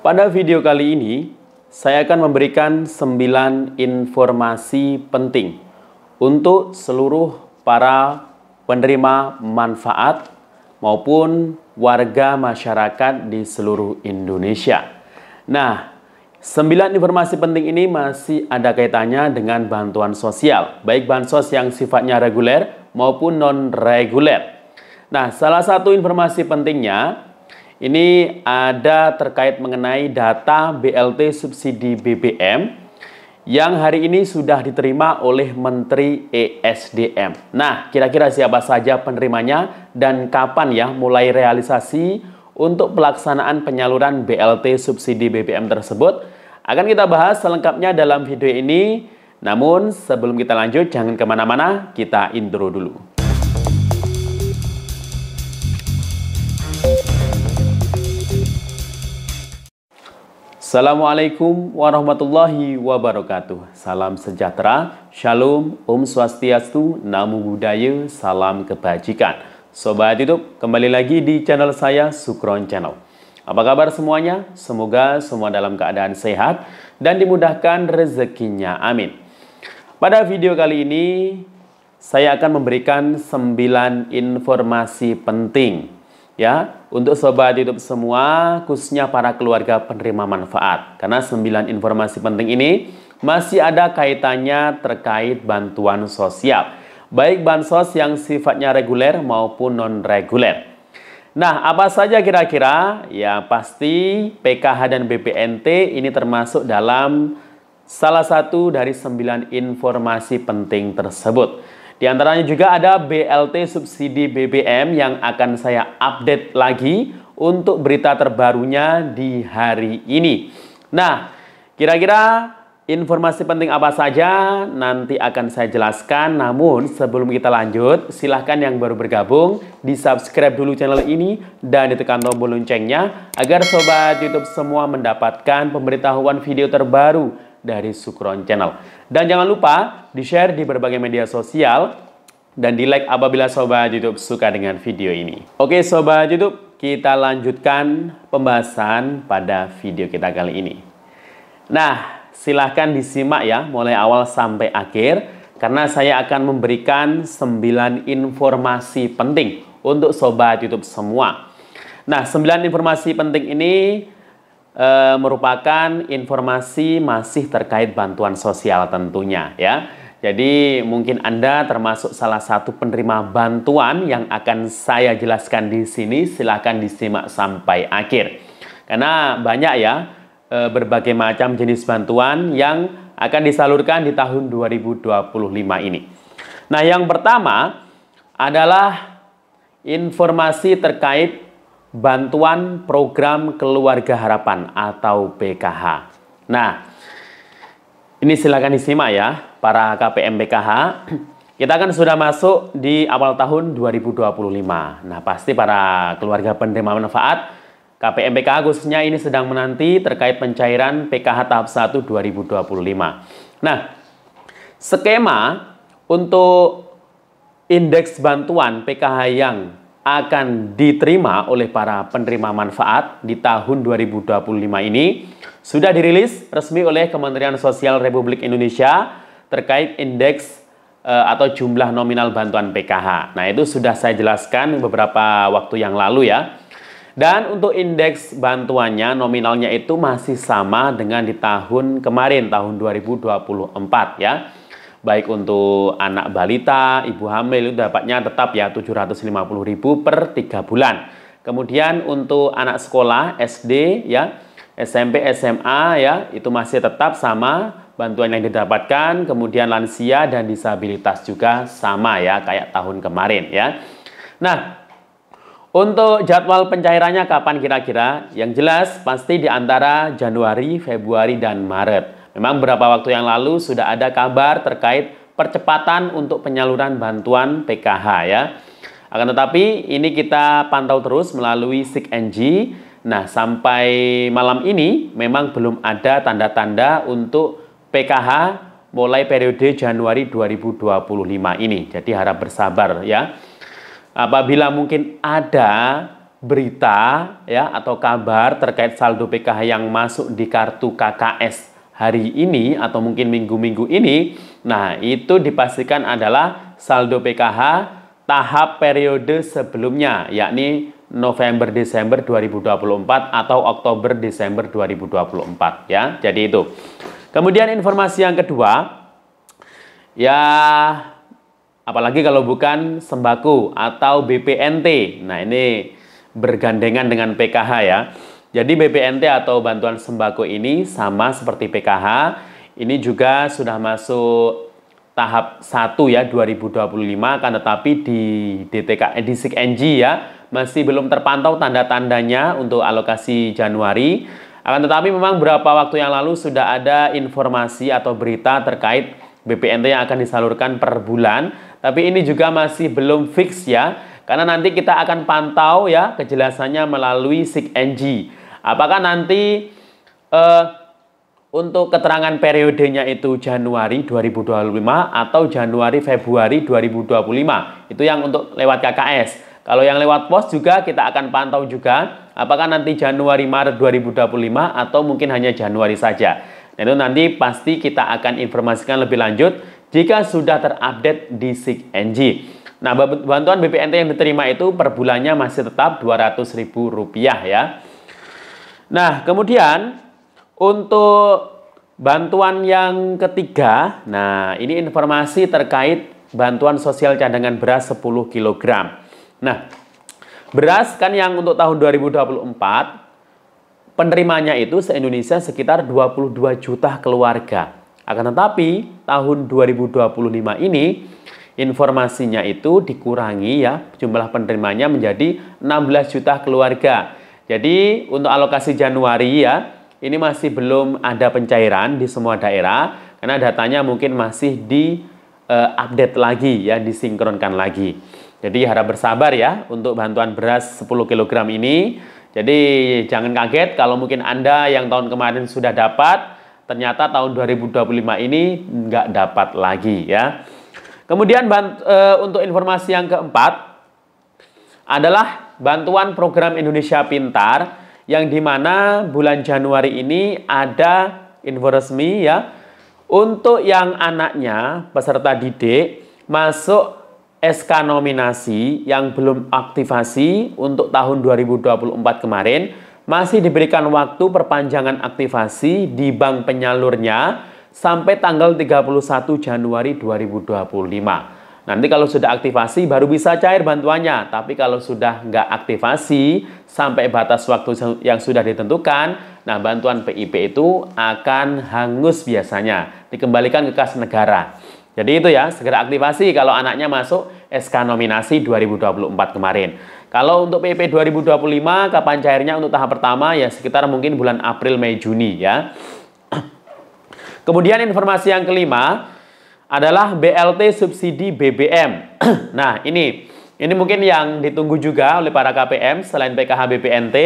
Pada video kali ini, saya akan memberikan 9 informasi penting untuk seluruh para penerima manfaat maupun warga masyarakat di seluruh Indonesia. Nah, 9 informasi penting ini masih ada kaitannya dengan bantuan sosial, baik bansos yang sifatnya reguler maupun non-reguler. Nah, salah satu informasi pentingnya ini ada terkait mengenai data BLT subsidi BBM yang hari ini sudah diterima oleh Menteri ESDM. Nah, kira-kira siapa saja penerimanya dan kapan ya mulai realisasi untuk pelaksanaan penyaluran BLT subsidi BBM tersebut? Akan kita bahas selengkapnya dalam video ini. Namun sebelum kita lanjut, jangan kemana-mana, kita intro dulu. Assalamualaikum warahmatullahi wabarakatuh. Salam sejahtera, shalom, om swastiastu, namo buddhaya, salam kebajikan. Sobat YouTube, kembali lagi di channel saya, Sukron Channel. Apa kabar semuanya? Semoga semua dalam keadaan sehat dan dimudahkan rezekinya, amin. Pada video kali ini, saya akan memberikan 9 informasi penting ya, untuk sobat YouTube semua, khususnya para keluarga penerima manfaat. Karena 9 informasi penting ini masih ada kaitannya terkait bantuan sosial, baik bansos yang sifatnya reguler maupun non-reguler. Nah, apa saja kira-kira? Ya, pasti PKH dan BPNT ini termasuk dalam salah satu dari 9 informasi penting tersebut. Di antaranya juga ada BLT subsidi BBM yang akan saya update lagi untuk berita terbarunya di hari ini. Nah, kira-kira informasi penting apa saja nanti akan saya jelaskan. Namun sebelum kita lanjut, silahkan yang baru bergabung di subscribe dulu channel ini dan ditekan tombol loncengnya agar sobat YouTube semua mendapatkan pemberitahuan video terbaru dari Sukron Channel. Dan jangan lupa di-share di berbagai media sosial dan di-like apabila sobat YouTube suka dengan video ini. Oke sobat YouTube, kita lanjutkan pembahasan pada video kita kali ini. Nah, silahkan disimak ya mulai awal sampai akhir karena saya akan memberikan 9 informasi penting untuk sobat YouTube semua. Nah, 9 informasi penting ini merupakan informasi masih terkait bantuan sosial tentunya ya. Jadi mungkin Anda termasuk salah satu penerima bantuan yang akan saya jelaskan di sini. Silahkan disimak sampai akhir. Karena banyak ya berbagai macam jenis bantuan yang akan disalurkan di tahun 2025 ini. Nah, yang pertama adalah informasi terkait bantuan program Keluarga Harapan atau PKH. Nah, ini silakan disimak ya para KPM PKH. Kita kan sudah masuk di awal tahun 2025. Nah, pasti para keluarga penerima manfaat KPM PKH khususnya ini sedang menanti terkait pencairan PKH tahap 1 2025. Nah, skema untuk indeks bantuan PKH yang akan diterima oleh para penerima manfaat di tahun 2025 ini sudah dirilis resmi oleh Kementerian Sosial Republik Indonesia terkait indeks atau jumlah nominal bantuan PKH. Nah, itu sudah saya jelaskan beberapa waktu yang lalu ya. Dan untuk indeks bantuannya nominalnya itu masih sama dengan di tahun kemarin, tahun 2024 ya. Baik untuk anak balita, ibu hamil itu dapatnya tetap ya 750.000 per 3 bulan. Kemudian untuk anak sekolah SD ya, SMP, SMA ya, itu masih tetap sama bantuan yang didapatkan. Kemudian lansia dan disabilitas juga sama ya kayak tahun kemarin ya. Nah, untuk jadwal pencairannya kapan kira-kira? Yang jelas pasti di antara Januari, Februari, dan Maret. Memang beberapa waktu yang lalu sudah ada kabar terkait percepatan untuk penyaluran bantuan PKH ya. Akan tetapi ini kita pantau terus melalui SIKNJ. Nah, sampai malam ini memang belum ada tanda-tanda untuk PKH mulai periode Januari 2025 ini. Jadi harap bersabar ya. Apabila mungkin ada berita ya atau kabar terkait saldo PKH yang masuk di kartu KKS hari ini atau mungkin minggu-minggu ini, nah itu dipastikan adalah saldo PKH tahap periode sebelumnya, yakni November-Desember 2024 atau Oktober-Desember 2024 ya. Jadi itu. Kemudian informasi yang kedua, ya apalagi kalau bukan sembako atau BPNT. Nah, ini bergandengan dengan PKH ya. Jadi BPNT atau bantuan sembako ini sama seperti PKH. Ini juga sudah masuk tahap 1 ya 2025, kan tetapi di di SIKNJ ya masih belum terpantau tanda-tandanya untuk alokasi Januari. Akan tetapi memang beberapa waktu yang lalu sudah ada informasi atau berita terkait BPNT yang akan disalurkan per bulan. Tapi ini juga masih belum fix ya. Karena nanti kita akan pantau ya kejelasannya melalui SIKNJ. Apakah nanti untuk keterangan periodenya itu Januari 2025 atau Januari Februari 2025. Itu yang untuk lewat KKS. Kalau yang lewat pos juga kita akan pantau juga apakah nanti Januari Maret 2025 atau mungkin hanya Januari saja. Nah, itu nanti pasti kita akan informasikan lebih lanjut jika sudah terupdate di SIKNJ. Nah, bantuan BPNT yang diterima itu per bulannya masih tetap Rp200.000 ya. Nah, kemudian untuk bantuan yang ketiga, nah ini informasi terkait bantuan sosial cadangan beras 10 kg. Nah, beras kan yang untuk tahun 2024, penerimanya itu se-Indonesia sekitar 22 juta keluarga. Akan tetapi, tahun 2025 ini, informasinya itu dikurangi ya, jumlah penerimanya menjadi 16 juta keluarga. Jadi, untuk alokasi Januari ya, ini masih belum ada pencairan di semua daerah, karena datanya mungkin masih di update lagi ya, disinkronkan lagi. Jadi harap bersabar ya untuk bantuan beras 10 kg ini. Jadi jangan kaget kalau mungkin Anda yang tahun kemarin sudah dapat, ternyata tahun 2025 ini nggak dapat lagi ya. Kemudian untuk informasi yang keempat adalah bantuan program Indonesia Pintar yang dimana bulan Januari ini ada info resmi ya untuk yang anaknya peserta didik masuk SK nominasi yang belum aktivasi untuk tahun 2024 kemarin masih diberikan waktu perpanjangan aktivasi di bank penyalurnya sampai tanggal 31 Januari 2025. Nanti kalau sudah aktivasi baru bisa cair bantuannya, tapi kalau sudah nggak aktivasi sampai batas waktu yang sudah ditentukan, nah bantuan PIP itu akan hangus biasanya, dikembalikan ke kas negara. Jadi itu ya, segera aktivasi kalau anaknya masuk SK nominasi 2024 kemarin. Kalau untuk PIP 2025, kapan cairnya untuk tahap pertama ya sekitar mungkin bulan April, Mei, Juni ya. Kemudian informasi yang kelima adalah BLT subsidi BBM. Nah, ini mungkin yang ditunggu juga oleh para KPM selain PKH BPNT.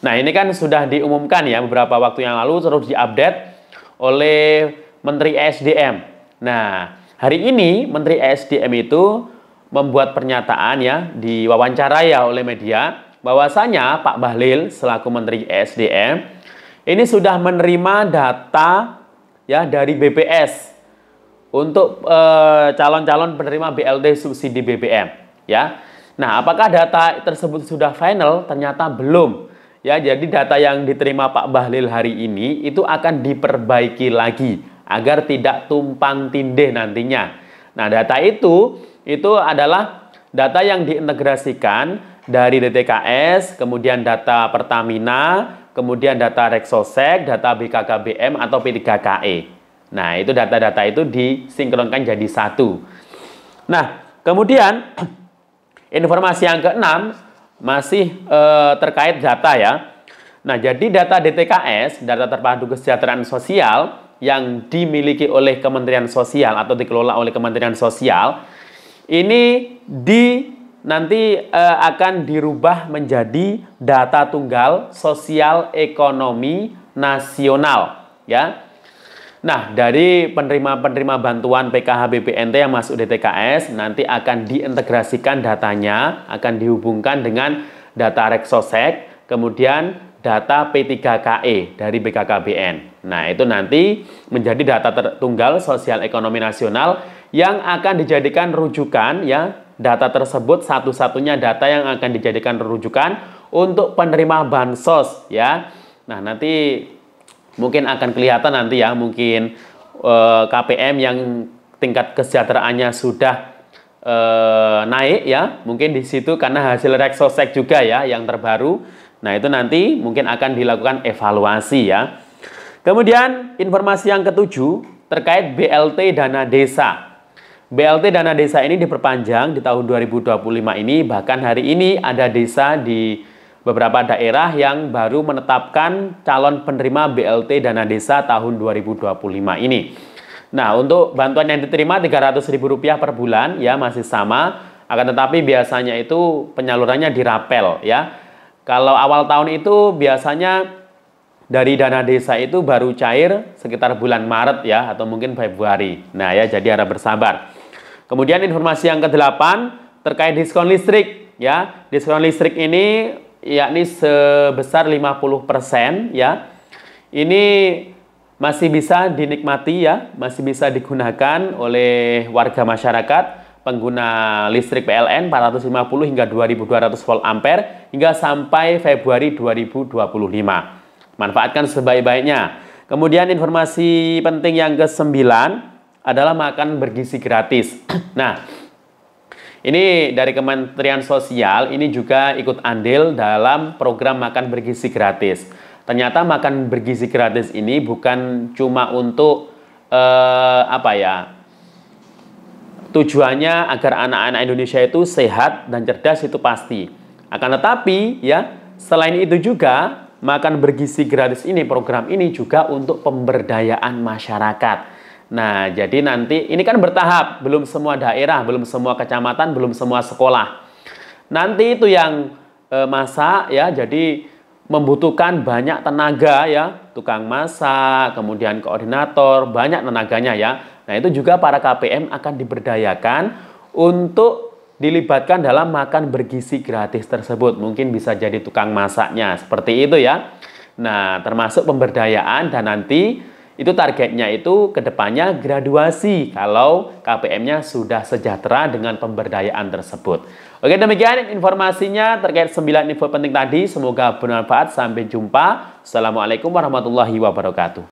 Nah, ini kan sudah diumumkan ya beberapa waktu yang lalu terus diupdate oleh Menteri ESDM. Nah, hari ini Menteri ESDM itu membuat pernyataan ya, diwawancarai ya oleh media, bahwasanya Pak Bahlil selaku Menteri ESDM ini sudah menerima data ya dari BPS untuk calon-calon penerima BLT subsidi BBM ya. Nah, apakah data tersebut sudah final? Ternyata belum. Ya, jadi data yang diterima Pak Bahlil hari ini itu akan diperbaiki lagi agar tidak tumpang tindih nantinya. Nah, data itu adalah data yang diintegrasikan dari DTKS, kemudian data Pertamina, kemudian data Reksosek, data BKKBM atau P3KE. Nah, itu data-data itu disinkronkan jadi satu. Nah, kemudian informasi yang keenam masih terkait data ya. Nah, jadi data DTKS, data terpadu kesejahteraan sosial yang dimiliki oleh Kementerian Sosial atau dikelola oleh Kementerian Sosial, ini nanti akan dirubah menjadi data tunggal sosial ekonomi nasional ya. Nah, dari penerima-penerima bantuan PKH BPNT yang masuk DTKS nanti akan diintegrasikan datanya, akan dihubungkan dengan data Reksosek, kemudian data P3KE dari BKKBN. Nah, itu nanti menjadi data tunggal sosial ekonomi nasional yang akan dijadikan rujukan ya. Data tersebut satu-satunya data yang akan dijadikan rujukan untuk penerima bansos ya. Nah, nanti mungkin akan kelihatan nanti ya, mungkin KPM yang tingkat kesejahteraannya sudah naik ya, mungkin di situ karena hasil Reksosek juga ya yang terbaru. Nah, itu nanti mungkin akan dilakukan evaluasi ya. Kemudian informasi yang ketujuh terkait BLT Dana Desa. BLT Dana Desa ini diperpanjang di tahun 2025 ini, bahkan hari ini ada desa di beberapa daerah yang baru menetapkan calon penerima BLT Dana Desa tahun 2025 ini. Nah, untuk bantuan yang diterima Rp300.000 per bulan ya masih sama, akan tetapi biasanya itu penyalurannya dirapel ya. Kalau awal tahun itu biasanya dari dana desa itu baru cair sekitar bulan Maret ya, atau mungkin Februari. Nah ya, jadi harap bersabar. Kemudian informasi yang ke-8 terkait diskon listrik ya. Diskon listrik ini yakni sebesar 50% ya. Ini masih bisa dinikmati ya, masih bisa digunakan oleh warga masyarakat pengguna listrik PLN 450 hingga 2200 volt ampere hingga sampai Februari 2025. Manfaatkan sebaik-baiknya. Kemudian informasi penting yang ke-9 adalah makan bergizi gratis. Nah, ini dari Kementerian Sosial ini juga ikut andil dalam program makan bergizi gratis. Ternyata makan bergizi gratis ini bukan cuma untuk tujuannya agar anak-anak Indonesia itu sehat dan cerdas, itu pasti. Akan tetapi ya, selain itu juga makan bergizi gratis ini, program ini juga untuk pemberdayaan masyarakat. Nah, jadi nanti ini kan bertahap, belum semua daerah, belum semua kecamatan, belum semua sekolah. Nanti itu yang masak ya, jadi membutuhkan banyak tenaga ya, tukang masak, kemudian koordinator, banyak tenaganya ya. Nah, itu juga para KPM akan diberdayakan untuk dilibatkan dalam makan bergizi gratis tersebut. Mungkin bisa jadi tukang masaknya, seperti itu ya. Nah, termasuk pemberdayaan, dan nanti itu targetnya itu kedepannya graduasi kalau KPM-nya sudah sejahtera dengan pemberdayaan tersebut. Oke, demikian informasinya terkait 9 info penting tadi. Semoga bermanfaat. Sampai jumpa. Assalamualaikum warahmatullahi wabarakatuh.